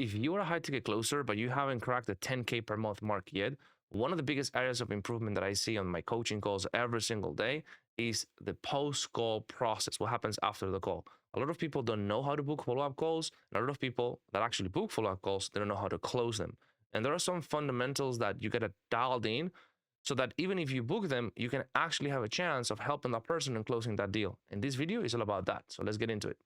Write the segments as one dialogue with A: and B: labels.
A: if you're a high ticket closer, but you haven't cracked the 10K per month mark yet, one of the biggest areas of improvement that I see on my coaching calls every single day is the post call process. What happens after the call? A lot of people don't know how to book follow up calls. And a lot of people that actually book follow up calls, they don't know how to close them. And there are some fundamentals that you get to dialed in so that even if you book them, you can actually have a chance of helping that person and closing that deal. And this video is all about that. So let's get into it.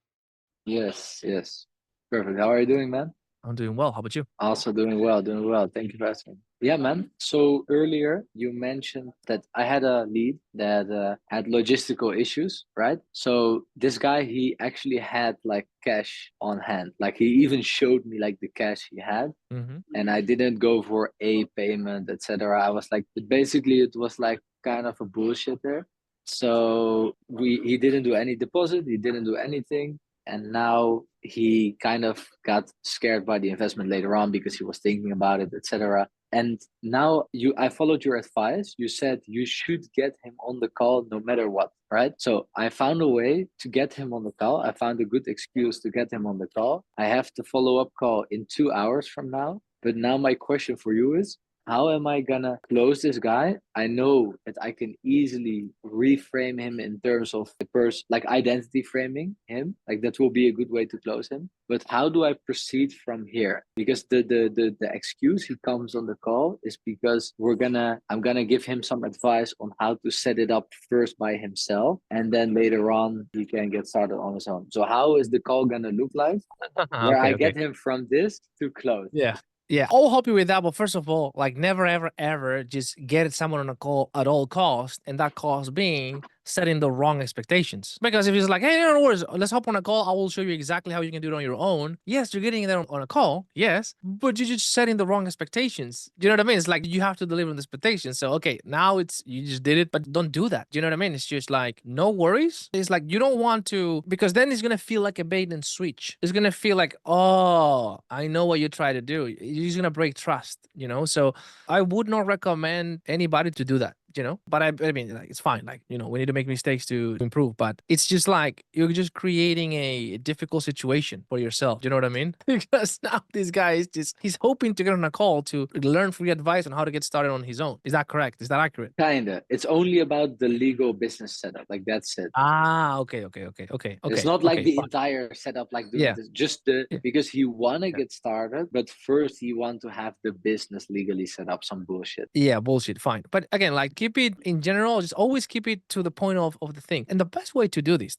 B: Yes, yes. Perfect. How are you doing, man?
C: I'm doing well. How about you?
B: Also doing well, doing well. Thank you for asking. Yeah, man. So earlier you mentioned that I had a lead that had logistical issues, right? So this guy, he actually had like cash on hand. Like he even showed me like the cash he had.
C: Mm-hmm.
B: And I didn't go for a payment, etc. I was like, basically it was like kind of a bullshit there. So he didn't do any deposit, he didn't do anything. And now he kind of got scared by the investment later on because he was thinking about it, etc. And now I followed your advice. You said you should get him on the call no matter what, right? So I found a way to get him on the call. I found a good excuse to get him on the call. I have the follow-up call in 2 hours from now. But now my question for you is, how am I gonna close this guy? I know that I can easily reframe him in terms of the person, like identity framing him. Like that will be a good way to close him. But how do I proceed from here? Because the excuse he comes on the call is because I'm gonna give him some advice on how to set it up first by himself, and then later on he can get started on his own. So how is the call gonna look like? Where I get him from this to close?
C: Yeah. Yeah, I'll help you with that. But first of all, like never, ever, ever just get someone on a call at all cost, and that cost being setting the wrong expectations. Because if it's like, hey, no worries, let's hop on a call. I will show you exactly how you can do it on your own. Yes, you're getting there on a call. Yes, but you're just setting the wrong expectations. Do you know what I mean? It's like you have to deliver on the expectations. So okay, now it's you just did it, but don't do that. Do you know what I mean? It's just like no worries. It's like you don't want to, because then it's gonna feel like a bait and switch. It's gonna feel like, oh, I know what you try to do. You're just gonna break trust. So I would not recommend anybody to do that. But I mean, like, it's fine. Like, we need to make mistakes to improve, but it's just like you're just creating a difficult situation for yourself. Do you know what I mean? Because now this guy he's hoping to get on a call to learn free advice on how to get started on his own. Is that correct? Is that accurate?
B: Kinda. It's only about the legal business setup. Like that's it.
C: Okay.
B: It's not like the
C: fine.
B: entire setup, like
C: Yeah.
B: just because he wanna get started, but first he want to have the business legally set up. Some bullshit.
C: Yeah, bullshit. Fine. But again, like keep it in general, just always keep it to the point of the thing. And the best way to do this,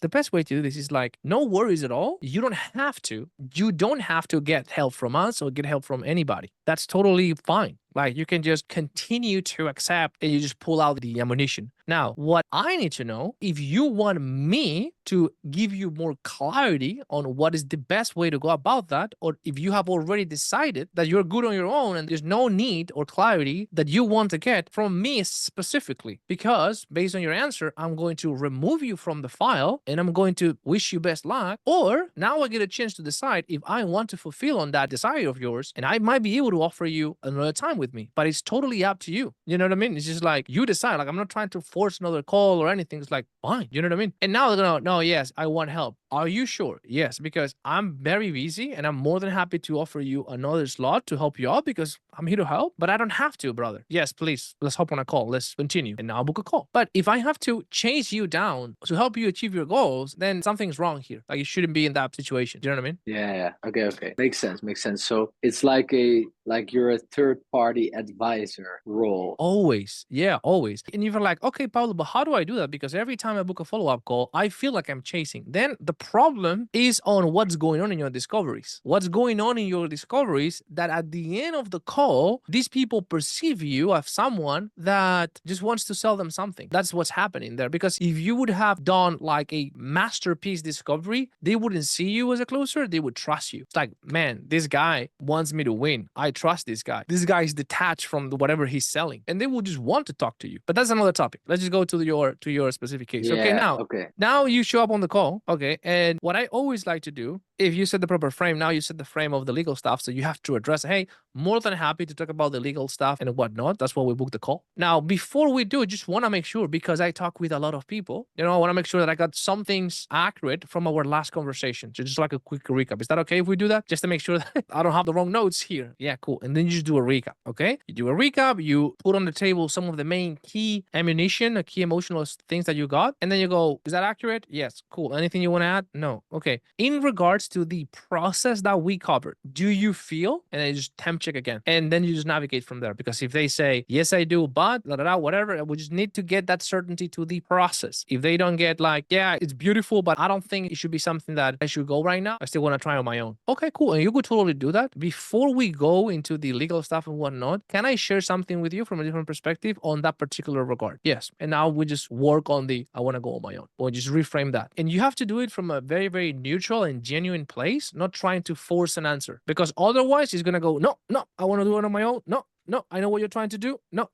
C: is like no worries at all. You don't have to get help from us or get help from anybody. That's totally fine. Like you can just continue to accept and you just pull out the ammunition. Now, what I need to know, if you want me to give you more clarity on what is the best way to go about that, or if you have already decided that you're good on your own and there's no need or clarity that you want to get from me specifically, because based on your answer, I'm going to remove you from the file and I'm going to wish you best luck. Or now I get a chance to decide if I want to fulfill on that desire of yours, and I might be able to offer you another time with me, but it's totally up to you. You know what I mean? It's just like you decide. Like I'm not trying to force another call or anything. It's like fine. You know what I mean? And now they're gonna no, yes, I want help. Are you sure? Yes, because I'm very busy and I'm more than happy to offer you another slot to help you out because I'm here to help, but I don't have to, brother. Yes, please, let's hop on a call. Let's continue. And now I'll book a call. But if I have to chase you down to help you achieve your goals, then something's wrong here. Like you shouldn't be in that situation. Do you know what I mean?
B: Yeah. Okay. Makes sense. So it's like you're a third party advisor role.
C: Always. Yeah, always. And you're like, okay, Pablo, but how do I do that? Because every time I book a follow-up call, I feel like I'm chasing. Then the problem is on what's going on in your discoveries. What's going on in your discoveries that at the end of the call, these people perceive you as someone that just wants to sell them something. That's what's happening there. Because if you would have done like a masterpiece discovery, they wouldn't see you as a closer. They would trust you. It's like, man, this guy wants me to win. I trust this guy. This guy is detached from whatever he's selling, and they will just want to talk to you. But that's another topic. Let's just go to your specific case.
B: Yeah,
C: Now you show up on the call. Okay, and what I always like to do if you set the proper frame, now you set the frame of the legal stuff. So you have to address, hey, more than happy to talk about the legal stuff and whatnot. That's why we booked the call. Now, before we do, just want to make sure, because I talk with a lot of people, I want to make sure that I got some things accurate from our last conversation. So just like a quick recap. Is that okay if we do that? Just to make sure that I don't have the wrong notes here. Yeah, cool. And then you just do a recap, okay? You do a recap, you put on the table some of the main key ammunition, key emotional things that you got, and then you go, is that accurate? Yes, cool. Anything you want to add? No. Okay. In regards to the process that we covered, do you feel? And then you just temp check again. And then you just navigate from there. Because if they say, yes, I do, but whatever, we just need to get that certainty to the process. If they don't get like, yeah, it's beautiful, but I don't think it should be something that I should go right now, I still want to try on my own. Okay, cool. And you could totally do that. Before we go into the legal stuff and whatnot, can I share something with you from a different perspective on that particular regard? Yes. And now we just work on the, I want to go on my own. Or just reframe that. And you have to do it from a very, very neutral and genuine place, not trying to force an answer. Because otherwise, he's going to go, no, I want to do it on my own. No, I know what you're trying to do. No.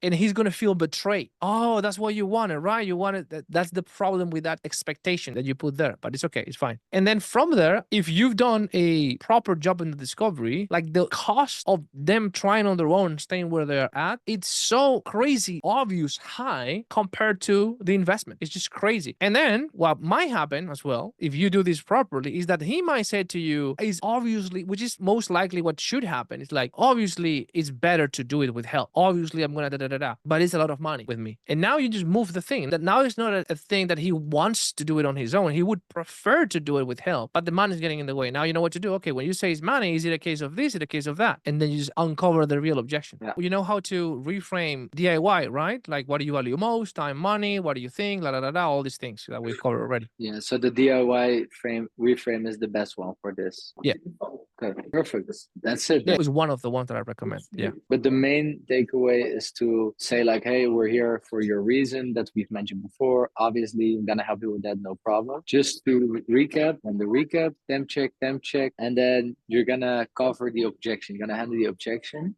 C: And he's going to feel betrayed. Oh, that's what you wanted, right? You wanted that. That's the problem with that expectation that you put there, but it's okay. It's fine. And then from there, if you've done a proper job in the discovery, like the cost of them trying on their own, staying where they're at, it's so crazy, obvious high compared to the investment. It's just crazy. And then what might happen as well, if you do this properly, is that he might say to you, is obviously, which is most likely what should happen. It's like, obviously, it's better to do it with help. Obviously, I'm gonna but it's a lot of money with me. And now you just move the thing. That now it's not a thing that he wants to do it on his own. He would prefer to do it with help, but the money's getting in the way. Now you know what to do. Okay, when you say it's money, is it a case of this? Is it a case of that? And then you just uncover the real objection. Yeah. You know how to reframe DIY, right? Like, what do you value most? Time, money. What do you think? All these things that we've covered already.
B: Yeah. So the DIY reframe is the best one for this.
C: Yeah.
B: Okay. Perfect. That's it.
C: Yeah, it was one of the ones that I recommend. Yeah.
B: But the main takeaway is to say like, hey, we're here for your reason that we've mentioned before. Obviously, I'm gonna help you with that, no problem. Just to recap, and the recap, temp check, and then you're gonna cover the objection. You're gonna handle the objection,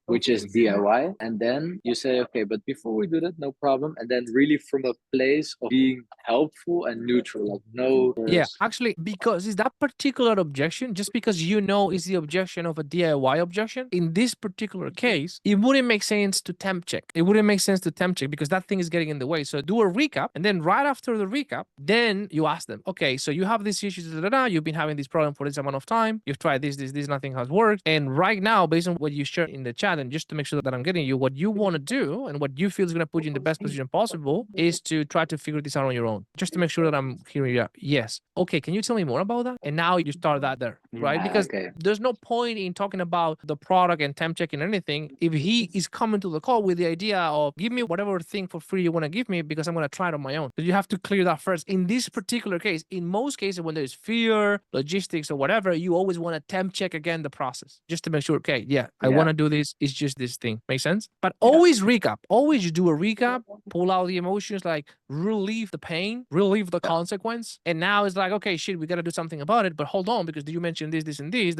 B: which is DIY. And then you say, okay, but before we do that, no problem. And then really from a place of being helpful and neutral, like no.
C: Yeah, actually, because it's that particular objection, just because you know is the objection of a DIY objection, in this particular case, it wouldn't make sense to temp check. It wouldn't make sense to temp check because that thing is getting in the way. So do a recap, and then right after the recap, then you ask them, okay, so you have these issues, you've been having this problem for this amount of time, you've tried this, nothing has worked. And right now, based on what you shared in the chat, and just to make sure that I'm getting you, what you want to do and what you feel is going to put you in the best position possible is to try to figure this out on your own. Just to make sure that I'm hearing you out. Yes. Okay, can you tell me more about that? And now you start that there, right? Because there's no point in talking about the product and temp checking anything if he is coming to the call with the idea of give me whatever thing for free you want to give me because I'm going to try it on my own. So you have to clear that first. In this particular case, in most cases when there's fear, logistics or whatever, you always want to temp check again the process just to make sure, okay, I want to do this. It's just this thing. Make sense? But always recap. Always you do a recap, pull out the emotions, like relieve the pain, relieve the consequence. And now it's like, okay, shit, we got to do something about it. But hold on, because you mentioned this, and this.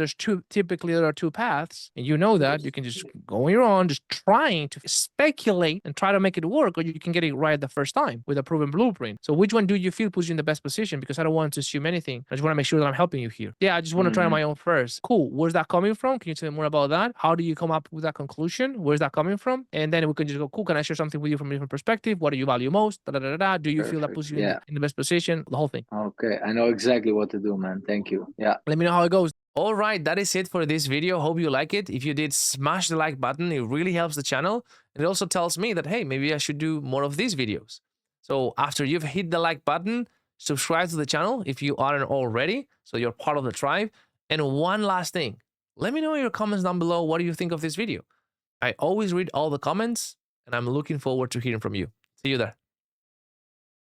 C: Typically there are two paths, and you know that. You can just go on your own, just trying to speculate and try to make it work, or you can get it right the first time with a proven blueprint. So which one do you feel puts you in the best position? Because I don't want to assume anything. I just want to make sure that I'm helping you here. Yeah, I just want to try on my own first. Cool. Where's that coming from? Can you tell me more about that? How do you come up with that conclusion? Where's that coming from? And then we can just go, cool, can I share something with you from a different perspective? What do you value most? Do you feel that puts you in the best position? The whole thing.
B: Okay, I know exactly what to do, man. Thank you. Yeah.
C: Let me know how it goes.
A: All right, that is it for this video. Hope you like it. If you did, smash the like button. It really helps the channel. And it also tells me that, hey, maybe I should do more of these videos. So after you've hit the like button, subscribe to the channel if you aren't already, so you're part of the tribe. And one last thing, let me know in your comments down below, what do you think of this video? I always read all the comments, and I'm looking forward to hearing from you. See you there.